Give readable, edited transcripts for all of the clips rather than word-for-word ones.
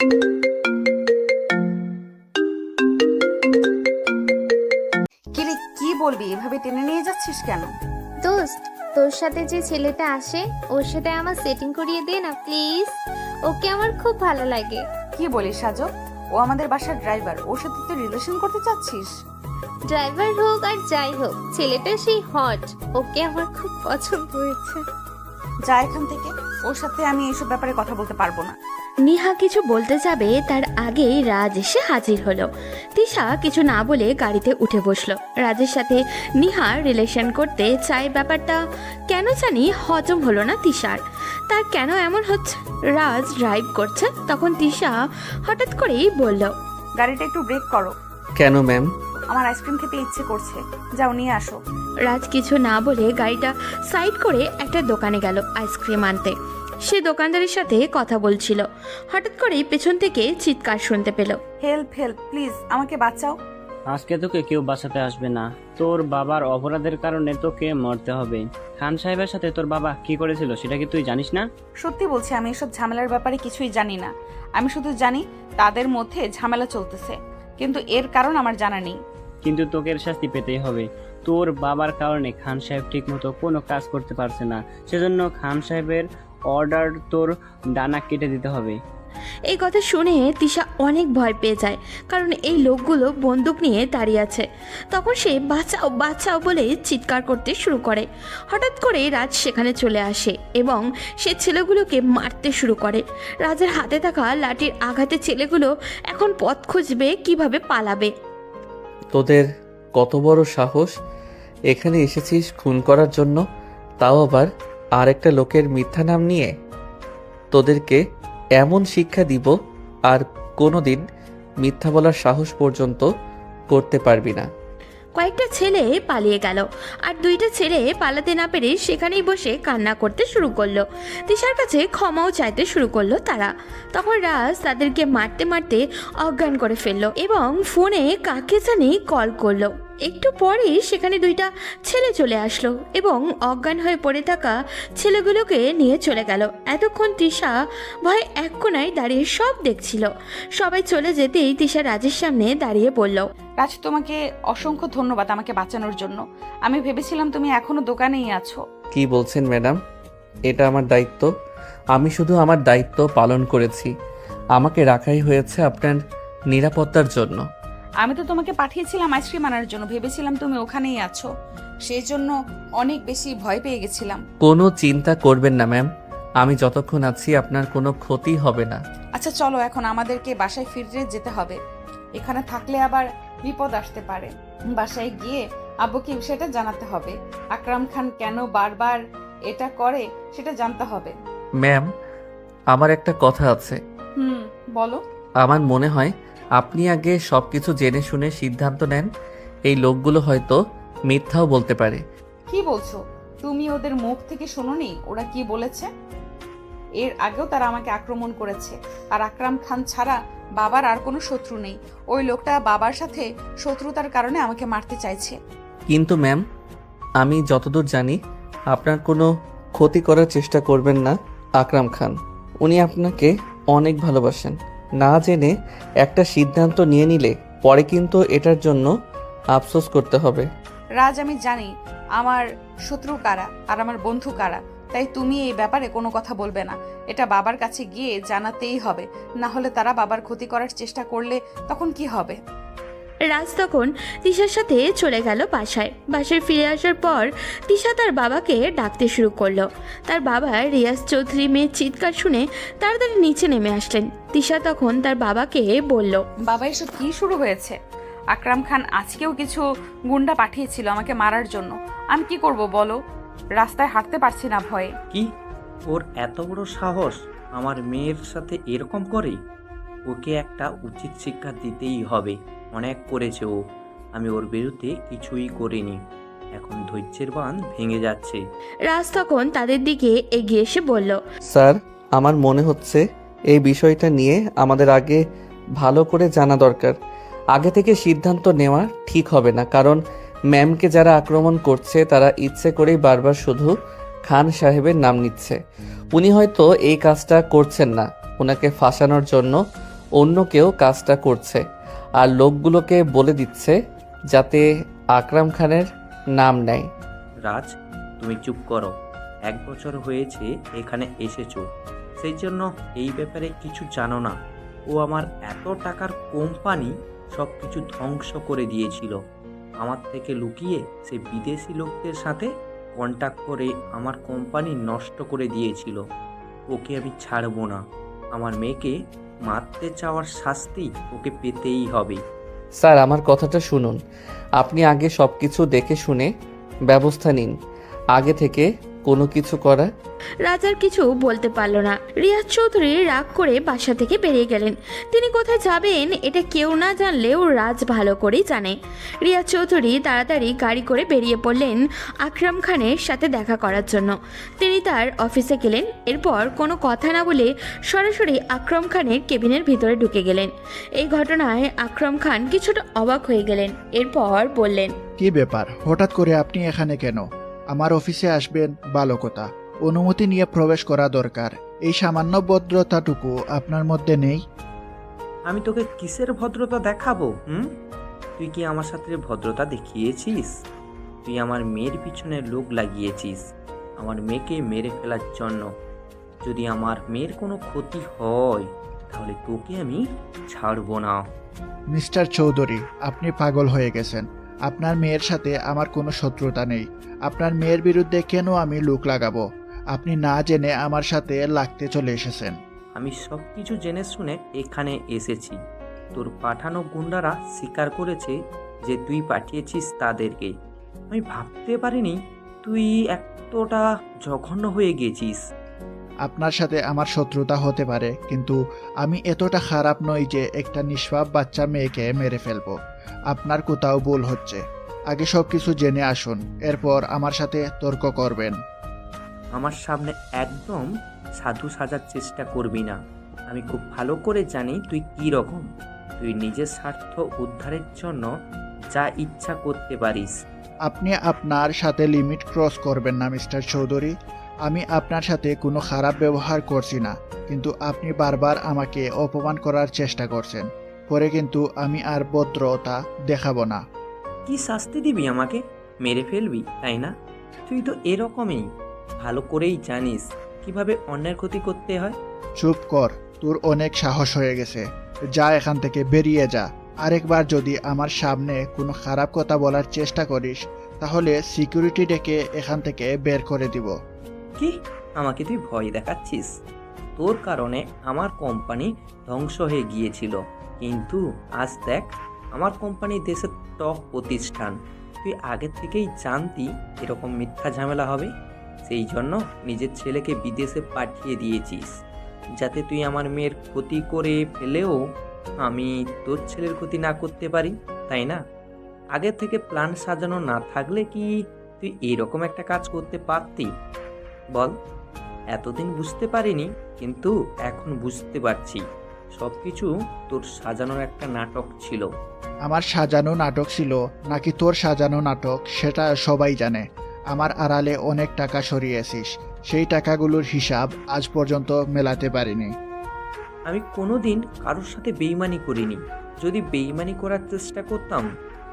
কিরে, কি বলবি? এভাবে টেনে নিয়ে যাচ্ছিস কেন? দোস্ত, তোর সাথে যে ছেলেটা আসে ওর সাথে আমার সেটিং করিয়ে দে না প্লিজ। ওকে আমার খুব ভালো লাগে। কি বলিস সাজব? ও আমাদের বাসার ড্রাইভার, ওর সাথে তুই রিলেশন করতে চাচ্ছিস? ড্রাইভার হোক আর যাই হোক, ছেলেটা সেই হট, ওকে আমার খুব পছন্দ হয়েছে। যা এখান থেকে, ওর সাথে আমি এইসব ব্যাপারে কথা বলতে পারবো না। নিহা কিছু বলতে যাবে তার আগেই রাজ এসে হাজির হলো। তিশা কিছু না বলে গাড়িতে উঠে বসলো। রাজের সাথে নিহা রিলেশন করতে চায়, ব্যাপারটা কেন জানি হজম হলো না তিশার। তার কেন এমন হচ্ছে? রাজ ড্রাইভ করছে, তখন তিশা হঠাৎ করেই বলল, গাড়িটা একটু ব্রেক করো। কেন ম্যাম? আমার আইসক্রিম খেতে ইচ্ছে করছে, যাও নিয়ে আসো। রাজ কিছু না বলে গাড়িটা সাইড করে একটা দোকানে গেল আইসক্রিম আনতে। সে দোকানদারের সাথে কথা বলছিল, হঠাৎ করেই পেছন থেকে চিৎকার শুনতে পেল। হেল্প হেল্প, প্লিজ আমাকে বাঁচাও। আজকে তোকে কেউ বাঁচাতে আসবে না। তোর বাবার অপরাধের কারণে তোকে মরতে হবে। খান সাহেবের সাথে তোর বাবা কি করেছিল সেটা কি তুই জানিস না? সত্যি বলছি, আমি এসব ঝামেলার ব্যাপারে কিছুই জানি না। আমি শুধু জানি তাদের মধ্যে ঝামেলা চলতেছে, কিন্তু এর কারণ আমার জানা নেই। কিন্তু তোকে এর শাস্তি পেতেই হবে। তোর বাবার কারণে খান সাহেব ঠিক মতো কোনো কাজ করতে পারছে না, সেজন্য খান সাহেবের অর্ডার তোর ডানা কেটে দিতে হবে। এই কথা শুনে তিশা অনেক ভয় পেয়ে যায়, কারণ এই লোকগুলো বন্দুক নিয়ে দাঁড়িয়ে আছে। তখন সে বাঁচাও বাঁচাও বলে চিৎকার করতে শুরু করে। হঠাৎ করে রাজ সেখানে চলে আসে এবং সে ছেলেগুলোকে মারতে শুরু করে। রাজের হাতে থাকা লাঠির আঘাতে ছেলেগুলো এখন পথ খুঁজবে, কিভাবে পালাবে। তোদের কত বড় সাহস! এখানে এসেছিস খুন করার জন্য, তাও আবার আরেকটা লোকের মিথ্যা নাম নিয়ে। তোদেরকে এমন শিক্ষা দিব আর কোনোদিন মিথ্যা বলার সাহস পর্যন্ত করতে পারবি না। কয়েকটা ছেলে পালিয়ে গেল, আর দুইটা ছেলে পালাতে না পেরে সেখানেই বসে কান্না করতে শুরু করলো। তিশার কাছে ক্ষমাও চাইতে শুরু করলো তারা। তখন রাজ তাদেরকে মারতে মারতে অজ্ঞান করে ফেললো এবং ফোনে কাকে জানি কল করলো। একটু পরেই সেখানে দুইটা ছেলে চলে আসলো এবং অজ্ঞান হয়ে পড়ে থাকা ছেলেগুলোকে নিয়ে চলে গেল। এতক্ষণ তিশা ভয়ে এক কোণায় দাঁড়িয়ে সব দেখছিল। সবাই চলে যেতেই তিশা রাজের সামনে দাঁড়িয়ে বলল, রাজ, তোমাকে অসংখ্য ধন্যবাদ আমাকে বাঁচানোর জন্য। আমি ভেবেছিলাম তুমি এখনো দোকানেই আছো। কি বলছেন ম্যাডাম? এটা আমার দায়িত্ব। আমি শুধু আমার দায়িত্ব পালন করেছি। আমাকে রাখাই হয়েছে আপনার নিরাপত্তার জন্য। আমি তো তোমাকে পাঠিয়েছিলাম আইসক্রিম আনার জন্য, ভেবেছিলাম তুমি ওখানেই আছো, সেই জন্য অনেক বেশি ভয় পেয়ে গেছিলাম। কোনো চিন্তা করবেন না ম্যাম, আমি যতক্ষণ আছি আপনার কোনো ক্ষতি হবে না। আচ্ছা চলো, এখন আমাদেরকে বাসায় ফিরে যেতে হবে। এখানে থাকলে আবার বিপদ আসতে পারে। বাসায় গিয়ে আব্বুকে সেটা জানাতে হবে। আকরাম খান কেন বারবার এটা করে সেটা জানতে হবে। ম্যাম, আমার একটা কথা আছে। বলো। আমার মনে হয় আপনি আগে সবকিছু জেনে শুনে সিদ্ধান্ত নেন। এই লোকগুলো হয়তো মিথ্যাও বলতে পারে। কি বলছো? তুমি ওদের মুখ থেকে শোনোনি ওরা কি বলেছে? এর আগেও তারা আমাকে আক্রমণ করেছে, আর আকরাম খান ছাড়া বাবার আর কোনো শত্রু নেই। ওই লোকটা বাবার সাথে শত্রুতার কারণে আমাকে মারতে চাইছে। কিন্তু ম্যাম, আমি যতদূর জানি আপনার কোনো ক্ষতি করার চেষ্টা করবেন না আকরাম খান। উনি আপনাকে অনেক ভালোবাসেন। না জেনে একটা সিদ্ধান্ত নিয়ে নিলে পরে কিন্তু এটার জন্য আফসোস করতে হবে। রাজ, আমি জানি আমার শত্রু কারা আর আমার বন্ধু কারা, তাই তুমি এই ব্যাপারে কোনো কথা বলবে না। এটা বাবার কাছে গিয়ে জানাতেই হবে, না হলে তারা বাবার ক্ষতি করার চেষ্টা করলে তখন কি হবে? রাজ তখন তিশার সাথে চলে গেল বাসায়। বাসায় ফিরে আসার পর তিশা তার বাবাকে ডাকতে শুরু করলো। তার বাবা রিয়াজ চৌধুরী মেয়ের চিৎকার শুনে তাড়াতাড়ি নিচে নেমে আসলেন। তিশা তখন তার বাবাকে বলল, বাবা, এসব কি শুরু হয়েছে? আকরাম খান আজকেও কিছু গুন্ডা পাঠিয়েছিল আমাকে মারার জন্য। আমি কি করব বলো? রাস্তায় হাঁটতে পারছি না ভয়ে। কি? ওর এত বড় সাহস আমার মেয়ের সাথে এরকম করে? ওকে একটা উচিত শিক্ষা দিতেই হবে। অনেক করেছে ও, আমি ওর বিরুদ্ধে কিছুই করিনি। এখন ধৈর্যের বাঁধ ভেঙে যাচ্ছে। রাজ তখন তাদের দিকে এগিয়ে এসে বলল, স্যার, আমার মনে হচ্ছে এই বিষয়টা নিয়ে আমাদের আগে ভালো করে জানা দরকার। আগে থেকে সিদ্ধান্ত নেওয়া ঠিক হবে না, কারণ ম্যামকে যারা আক্রমণ করছে তারা ইচ্ছে করেই বারবার শুধু খান সাহেবের নাম নিচ্ছে। উনি হয়তো এই কাজটা করছেন না, ওনাকে ফাঁসানোর জন্য অন্য কেউ কাজটা করছে আর লোকগুলোকে বলে দিচ্ছে যাতে আকরাম খানের নাম নেয়। রাজ, তুমি চুপ করো। 1 বছর হয়েছে এখানে এসেছো, সেই জন্য এই ব্যাপারে কিছু জানো না। ও আমার এত টাকার কোম্পানি সব কিছু ধ্বংস করে দিয়েছিল। আমার থেকে লুকিয়ে সে বিদেশি লোকদের সাথে কন্ট্যাক্ট করে আমার কোম্পানি নষ্ট করে দিয়েছিল। ওকে আমি ছাড়বো না। আমার মেয়েকে মারতে চাওয়ার শাস্তি ওকে পেতেই হবে। স্যার, আমার কথাটা শুনুন। আপনি আগে সব কিছু দেখে শুনে ব্যবস্থা নিন। আগে থেকে কোনো কিছু করা। রাজার কিছু বলতে পারল না। রিয়াজ চৌধুরী রাগ করে বাসা থেকে বেরিয়ে গেলেন। তিনি কোথায় যাবেন এটা কেউ না জানলেও রাজ ভালো করেই জানে। রিয়াজ চৌধুরী তাড়াতাড়ি গাড়ি করে বেরিয়ে পড়লেন আকরাম খানের সাথে দেখা করার জন্য। তিনি তার অফিসে গেলেন। এরপর কোনো কথা না বলে সরাসরি আকরাম খানের কেবিনের ভিতরে ঢুকে গেলেন। এই ঘটনায় আকরাম খান কিছুটা অবাক হয়ে গেলেন। এরপর বললেন, কি ব্যাপার, হঠাৎ করে আপনি এখানে কেন? আমার অফিসে আসবেন ভালো কথা, অনুমতি নিয়ে প্রবেশ করা দরকার। এই সামান্য ভদ্রতাটুকু আপনার মধ্যে নেই? আমি তোকে কিসের ভদ্রতা দেখাবো? তুই কি আমার সাথে ভদ্রতা দেখিয়েছিস? তুই আমার মেয়ের পিছনে লোক লাগিয়েছিস আমার মেয়েকে মেরে ফেলার জন্য। যদি আমার মেয়ের কোনো ক্ষতি হয় তাহলে তোকে আমি ছাড়বো না। মিস্টার চৌধুরী, আপনি পাগল হয়ে গেছেন। আপনার মেয়ের সাথে আমার কোনো শত্রুতা নেই। আপনার মেয়ের বিরুদ্ধে কেন আমি লোক লাগাবো? আপনি না জেনে আমার সাথে লাগতে চলে এসেছেন। আমি সব কিছু জেনে শুনে এখানে এসেছি। তোর পাঠানো গুন্ডারা স্বীকার করেছে যে তুই পাঠিয়েছিস তাদেরকে। আমি ভাবতে পারিনি তুই এতটা জঘন্য হয়ে গেছিস। আপনার সাথে আমার শত্রুতা হতে পারে, কিন্তু আমি এতটা খারাপ নই যে একটা নিষ্পাপ বাচ্চা মেয়েকে মেরে ফেলবো। আপনার কোথাও ভুল হচ্ছে। আগে সব কিছু জেনে আসুন, এরপর আমার সাথে তর্ক করবেন। আমার সামনে একদম সাধু সাজার চেষ্টা করবি না। আমি খুব ভালো করে জানি তুই কী রকম। তুই নিজের স্বার্থ উদ্ধারের জন্য যা ইচ্ছা করতে পারিস। আপনি আপনার সাথে লিমিট ক্রস করবেন না মিস্টার চৌধুরী। আমি আপনার সাথে কোনো খারাপ ব্যবহার করছি না, কিন্তু আপনি বারবার আমাকে অপমান করার চেষ্টা করছেন। পরে কিন্তু আমি আর ভদ্রতা দেখাবো না। কি শাস্তি দিবি আমাকে? মেরে ফেলবি, তাই না? তুই তো এরকমই, ভালো করেই জানিস কিভাবে অন্যের ক্ষতি করতে হয়। চুপ কর, তোর অনেক সাহস হয়ে গেছে। যা এখান থেকে, বেরিয়ে যা। আরেকবার যদি আমার সামনে কোনো খারাপ কথা বলার চেষ্টা করিস তাহলে সিকিউরিটি ডেকে এখান থেকে বের করে দিব। কি আমাকে তুই ভয় দেখাচ্ছিস? তোর কারণে আমার কোম্পানি ধ্বংস হয়ে গিয়েছিল, কিন্তু আজ দেখ আমার কোম্পানি দেশের টপ প্রতিষ্ঠান। তুই আগে থেকেই জানতি এরকম মিথ্যা ঝামেলা হবে, সেই জন্য নিজের ছেলেকে বিদেশে পাঠিয়ে দিয়েছিস যাতে তুই আমার মেয়ের ক্ষতি করে ফেলেও আমি তোর ছেলের ক্ষতি না করতে পারি, তাই না? আগে থেকে প্ল্যান সাজানো না থাকলে কি তুই এরকম একটা কাজ করতে পারতি? বল। এতদিন বুঝতে পারিনি, কিন্তু এখন বুঝতে পারছি সব কিছু তোর সাজানোর একটা নাটক ছিল। আমার সাজানো নাটক ছিল নাকি তোর সাজানো নাটক সেটা সবাই জানে। আমার আড়ালে অনেক টাকা সরিয়েছিস, সেই টাকাগুলোর হিসাব আজ পর্যন্ত মেলাতে পারিনি। আমি কোনোদিন কারোর সাথে বেইমানি করিনি। যদি বেইমানি করার চেষ্টা করতাম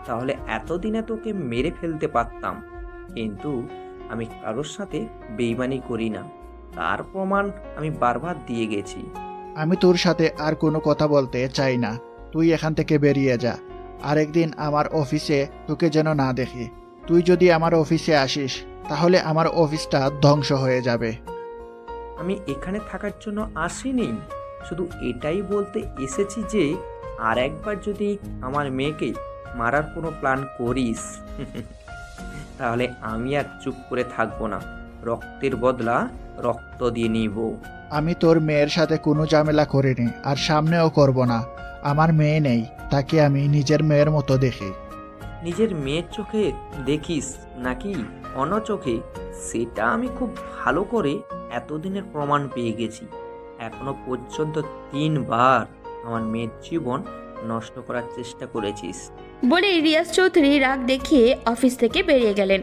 তাহলে এতদিনে তোকে মেরে ফেলতে পারতাম, কিন্তু আমি কারোর সাথে বেইমানি করি না, তার প্রমাণ আমি বারবার দিয়ে গেছি। আমি তোর সাথে আর কোনো কথা বলতে চাই না। তুই এখান থেকে বেরিয়ে যা। আরেকদিন আমার অফিসে তোকে যেন না দেখি। তুই যদি আমার অফিসে আসিস তাহলে আমার অফিসটা ধ্বংস হয়ে যাবে। আমি এখানে থাকার জন্য আসিনি, শুধু এটাই বলতে এসেছি যে আর একবার যদি আমার মেয়েকে মারার কোনো প্ল্যান করিস তাহলে আমি আর চুপ করে থাকবো না। রক্তের বদলা রক্ত দিয়ে নিব। আমি তোর মেয়ের সাথে কোনো ঝামেলা করিনি, আর সামনেও করব না। আমার মেয়ে নেই, তাকে আমি নিজের মেয়ের মতো দেখি। নিজের মেয়ের চোখে দেখিস নাকি অন্য চোখে, সেটা আমি খুব ভালো করে এতদিনের প্রমাণ পেয়ে গেছি। এখনো পর্যন্ত 3 বার আমার মেয়ের জীবন নষ্ট করার চেষ্টা করেছিস। বলে রিয়াজ চৌধুরী রাগ দেখিয়ে অফিস থেকে বেরিয়ে গেলেন।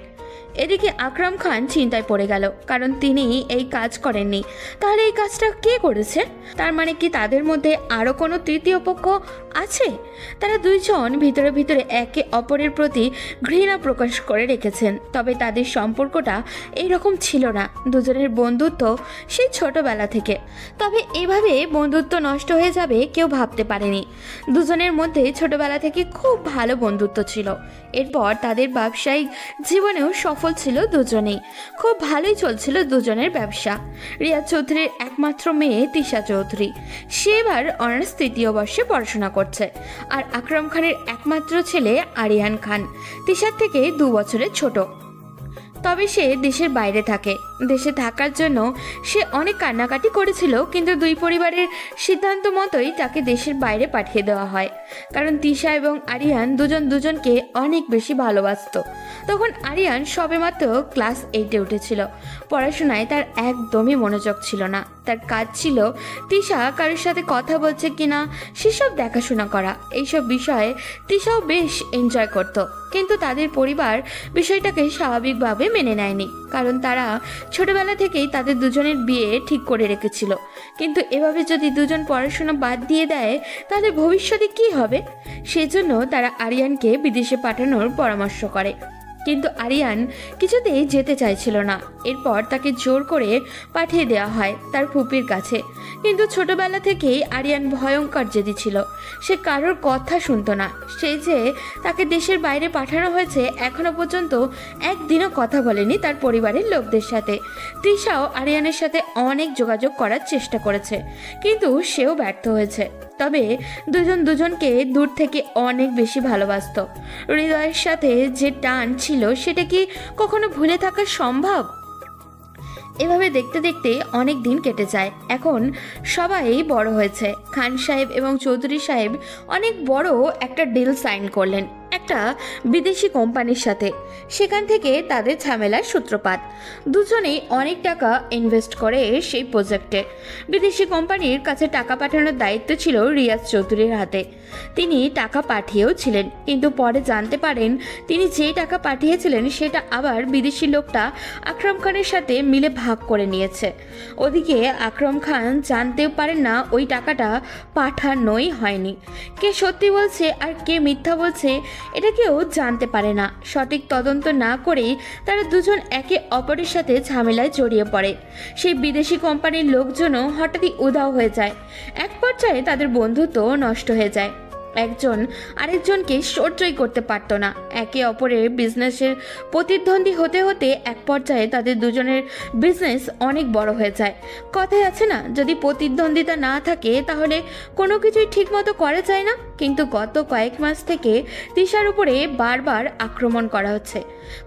এদিকে আকরাম খান চিন্তায় পড়ে গেল, কারণ তিনি এই কাজ করেননি। তাহলে এই কাজটা কে করেছে? তার মানে কি তাদের মধ্যে আরও কোনো তৃতীয় পক্ষ আছে? তারা দুইজন ভিতরে ভিতরে একে অপরের প্রতি ঘৃণা প্রকাশ করে রেখেছেন, তবে তাদের সম্পর্কটা এইরকম ছিল না। দুজনের বন্ধুত্ব সেই ছোটবেলা থেকে, তবে এভাবে বন্ধুত্ব নষ্ট হয়ে যাবে কেউ ভাবতে পারেনি। দুজনের মধ্যে ছোটবেলা থেকে খুব ভালো বন্ধুত্ব ছিল। এরপর তাদের ব্যবসায়িক জীবনেও সফল ছিল দুজনেই, খুব ভালোই চলছিল দুজনের ব্যবসা। রিয়াজ চৌধুরীর একমাত্র মেয়ে তিশা চৌধুরী, সে এবার অনার্স 3য় বর্ষে পড়াশোনা করছে। আর আকরাম খানের একমাত্র ছেলে আরিয়ান খান, তিশার থেকে 2 বছরের ছোট। তবে সে দেশের বাইরে থাকে। দেশে থাকার জন্য সে অনেক কান্নাকাটি করেছিল, কিন্তু দুই পরিবারের সিদ্ধান্ত মতোই তাকে দেশের বাইরে পাঠিয়ে দেওয়া হয়, কারণ তিশা এবং আরিয়ান দুজনকে অনেক বেশি ভালোবাসতো। তখন আরিয়ান সবেমাত্র ক্লাস 8-এ উঠেছিল। পড়াশোনায় তার একদমই মনোযোগ ছিল না। তার কাজ ছিল তিশা কারোর সাথে কথা বলছে কিনা সেসব দেখাশোনা করা। এইসব বিষয়ে তিশাও বেশ এনজয় করত, কিন্তু তাদের পরিবার বিষয়টাকে স্বাভাবিকভাবে মেনে নেয়নি, কারণ তারা ছোটবেলা থেকেই তাদের দুজনের বিয়ে ঠিক করে রেখেছিল। কিন্তু এভাবে যদি দুজন পড়াশোনা বাদ দিয়ে দেয় তাহলে ভবিষ্যতে কি হবে? সেজন্য তারা আরিয়ানকে বিদেশে পাঠানোর পরামর্শ করে, কিন্তু আরিয়ান কিছুতেই যেতে চাইছিল না। এরপর তাকে জোর করে পাঠিয়ে দেওয়া হয় তার ফুপির কাছে। কিন্তু ছোটবেলা থেকেই আরিয়ান ভয়ঙ্কর জেদি ছিল, সে কারোর কথা শুনতো না। সেই যে তাকে দেশের বাইরে পাঠানো হয়েছে, এখনো পর্যন্ত একদিনও কথা বলেনি তার পরিবারের লোকদের সাথে। তৃষাও আরিয়ানের সাথে অনেক যোগাযোগ করার চেষ্টা করেছে, কিন্তু সেও ব্যর্থ হয়েছে। তবে দুজনকে দূর থেকে অনেক বেশি ভালোবাসতো। হৃদয়ের সাথে যে টান ছিল সেটা কি কখনো ভুলে থাকা সম্ভব? এভাবে দেখতে দেখতে অনেক দিন কেটে যায়। এখন সবাই বড় হয়েছে। খান সাহেব এবং চৌধুরী সাহেব অনেক বড় একটা ডিল সাইন করলেন একটা বিদেশি কোম্পানির সাথে। সেখান থেকে তাদের ঝামেলার সূত্রপাত। দুজনেই অনেক টাকা ইনভেস্ট করে সেই প্রজেক্টে। বিদেশি কোম্পানির কাছে টাকা পাঠানোর দায়িত্ব ছিল রিয়াজ চৌধুরীর হাতে। তিনি টাকা পাঠিয়েও ছিলেন, কিন্তু পরে জানতে পারেন তিনি যেই টাকা পাঠিয়েছিলেন সেটা আবার বিদেশি লোকটা আকরাম খানের সাথে মিলে ভাগ করে নিয়েছে। ওদিকে আকরাম খান জানতেও পারেন না ওই টাকাটা পাঠানোই হয়নি। কে সত্যি বলছে আর কে মিথ্যা বলছে এটা কেউ জানতে পারে না। সঠিক তদন্ত না করেই তারা দুজন একে অপরের সাথে ঝামেলায় জড়িয়ে পড়ে। সেই বিদেশি কোম্পানির লোকজনও হঠাৎই উধাও হয়ে যায়। এক পর্যায়ে তাদের বন্ধুত্ব নষ্ট হয়ে যায়। একজন আরেকজনকে সহ্যই করতে পারত না। একে অপরের বিজনেসের প্রতিদ্বন্দ্বী হতে হতে এক পর্যায়ে তাদের দুজনের বিজনেস অনেক বড় হয়ে যায়। কথায় আছে না, যদি প্রতিদ্বন্দ্বিতা না থাকে তাহলে কোনো কিছুই ঠিকমতো করা যায় না। কিন্তু গত কয়েক মাস থেকে তিশার উপরে বারবার আক্রমণ করা হচ্ছে।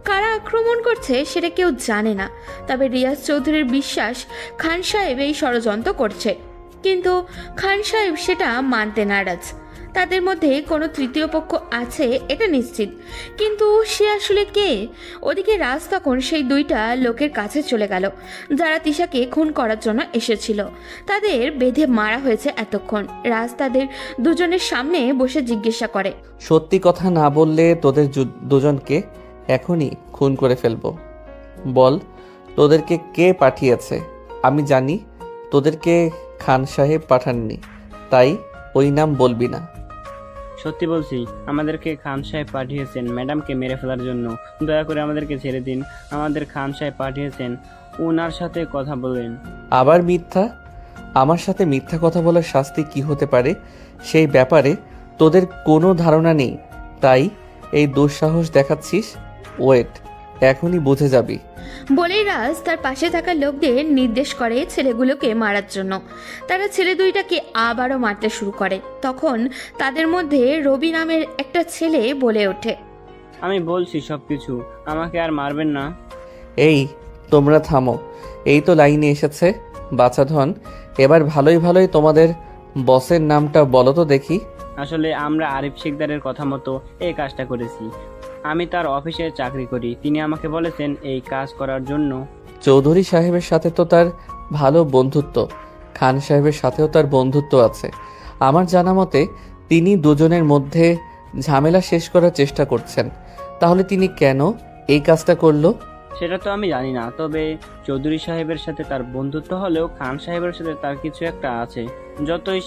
কারা আক্রমণ করছে সেটা কেউ জানে না, তবে রিয়াজ চৌধুরীর বিশ্বাস খান সাহেব এই ষড়যন্ত্র করছে। কিন্তু খান সাহেব সেটা মানতে নারাজ। তাদের মধ্যে কোনো তৃতীয় পক্ষ আছে এটা নিশ্চিত, কিন্তু সে আসলে কে? ওদিকে রাজ তখন সেই দুইটা লোকের কাছে চলে গেল যারা তিশাকে খুন করার জন্য এসেছিল। তাদের বেঁধে মারা হয়েছে এতক্ষণ। রাজ তাদের দুজনের সামনে বসে জিজ্ঞাসা করে, সত্যি কথা না বললে তোদের দুজনকে এখনই খুন করে ফেলবো। বল, তোদেরকে কে পাঠিয়েছে? আমি জানি তোদেরকে খান সাহেব পাঠাননি, তাই ওই নাম বলবি না। সত্যি বলছি, আমাদেরকে খান সাহেব পাঠিয়েছেন ম্যাডামকে মেরে ফেলার জন্য। দয়া করে আমাদেরকে ছেড়ে দিন। আমাদের খান সাহেব পাঠিয়েছেন, ওনার সাথে কথা বলেন। আবার মিথ্যা? আমার সাথে মিথ্যা কথা বলার শাস্তি কি হতে পারে সেই ব্যাপারে তোদের কোনো ধারণা নেই, তাই এই দুঃসাহস দেখাচ্ছিস। ওয়েট, এখনই বুঝে যাবি। বলেই রাজ তার পাশে থাকা লোকদের নির্দেশ করে ছেলেগুলোকে মারার জন্য। তারা ছেলে দুইটাকে আবারও মারতে শুরু করে। তখন তাদের মধ্যে রবি নামের একটা ছেলে বলে ওঠে, আমি বলছি সব কিছু, আমাকে আর মারবেন না। এই তোমরা থামো, এই তো লাইনে এসেছে বাছাধন। এবার ভালোই ভালোই তোমাদের বসের নামটা বলো তো দেখি। আসলে আমরা আরিফ শিকদারের কথা মতো এই কাজটা করেছি। আমি তার অফিসে চাকরি করি, তিনি আমাকে বলেছেন এই কাজ করার জন্য। চৌধুরী সাহেবের সাথে তো তার ভালো বন্ধুত্ব, খান সাহেবের সাথেও তার বন্ধুত্ব আছে। আমার জানা মতে তিনি দুজনের মধ্যে ঝামেলা শেষ করার চেষ্টা করছেন। তাহলে তিনি কেন এই কাজটা করলো? সেটা তো আমি জানি না, তবে চৌধুরী সাহেবের সাথে তার বন্ধুত্ব হলেও খান সাহেবের সাথে তার কিছু একটা আছে। যতই